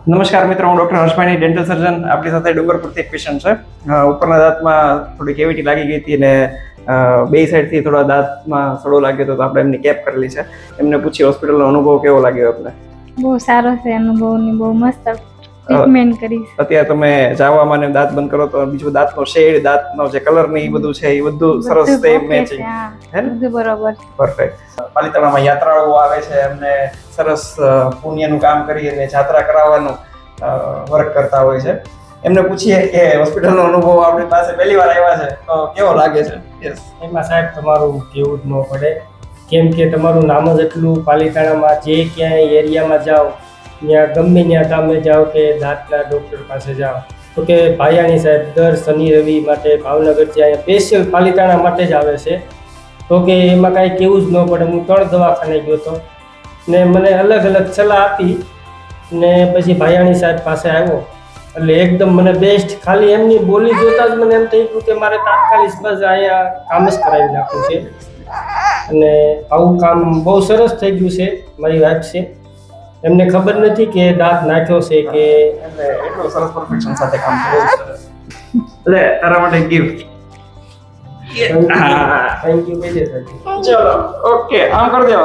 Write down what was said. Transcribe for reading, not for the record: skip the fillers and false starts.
નમસ્કાર મિત્રો, હું ડોક્ટર હર્ષભાઈ, ડેન્ટલ સર્જન. આપણી સાથે ડુંગરપુરથી એક પેશન્ટ છે. ઉપરના દાંતમાં થોડી કેવિટી લાગી ગઈ હતી અને બે સાઈડથી થોડા દાંતમાં સડો લાગ્યો હતો, તો આપણે એમની કેપ કરેલી છે. એમને પૂછી હોસ્પિટલનો અનુભવ કેવો લાગ્યો આપને? બહુ સારો છે અનુભવની, બહુ મસ્ત ટ્રીટમેન્ટ કરી. અત્યારે તમે જાવામાં ને દાંત બંધ કરો તો બીજું દાંતનો શેડ, દાંતનો જે કલર ને એ બધું છે એ બધું સરસ સેમ મેચિંગ હે ને? બધું બરોબર. પરફેક્ટ. પાલિતાણામાં યાત્રાળુઓ આવે છે, એમને સરસ પુણ્યનું કામ કરી અને જાત્રા કરાવવાનું વર્ક કરતા હોય છે. એમને પૂછીએ કે હોસ્પિટલનો અનુભવ આપણી પાસે પહેલી વાર આવ્યા છે તો કેવો લાગે છે? યસ. એમાં સાહેબ તમારું કેવું જ ન પડે, કેમ કે તમારું નામ જ એટલું. પાલિતાણામાં જે ક્યાંય એરિયામાં જાઓ, ત્યાં ગમે ત્યાં તમે જાઓ કે દાંતના ડૉક્ટર પાસે જાઓ તો કે ભાયાણી સાહેબ દર શનિ રવિ માટે ભાવનગરથી અહીંયા સ્પેશિયલ પાલિતાણા માટે જ આવે છે. તો કે એમાં કાંઈ કેવું જ ન પડે. હું 3 દવાખાને ગયો હતો ને મને અલગ અલગ સલાહ આપી ને પછી ભાયાણી સાહેબ પાસે આવ્યો એટલે એકદમ મને બેસ્ટ. ખાલી એમની બોલી જોતા જ મને એમ થઈ ગયું કે મારે તાત્કાલિક બસ અહીંયા કામ જ કરાવી નાખવું છે. અને આવું કામ બહુ સરસ થઈ ગયું છે. મારી વાઈફ છે, એમને ખબર નથી કે દાંત નાખ્યો છે કે એટલે એટલું સરસ પરફેક્શન સાથે કામ કર્યું છે. એટલે તારા માટે ગિફ્ટ. થેન્ક યુ કહી દે. ચલો, ઓકે, આમ કરી દો.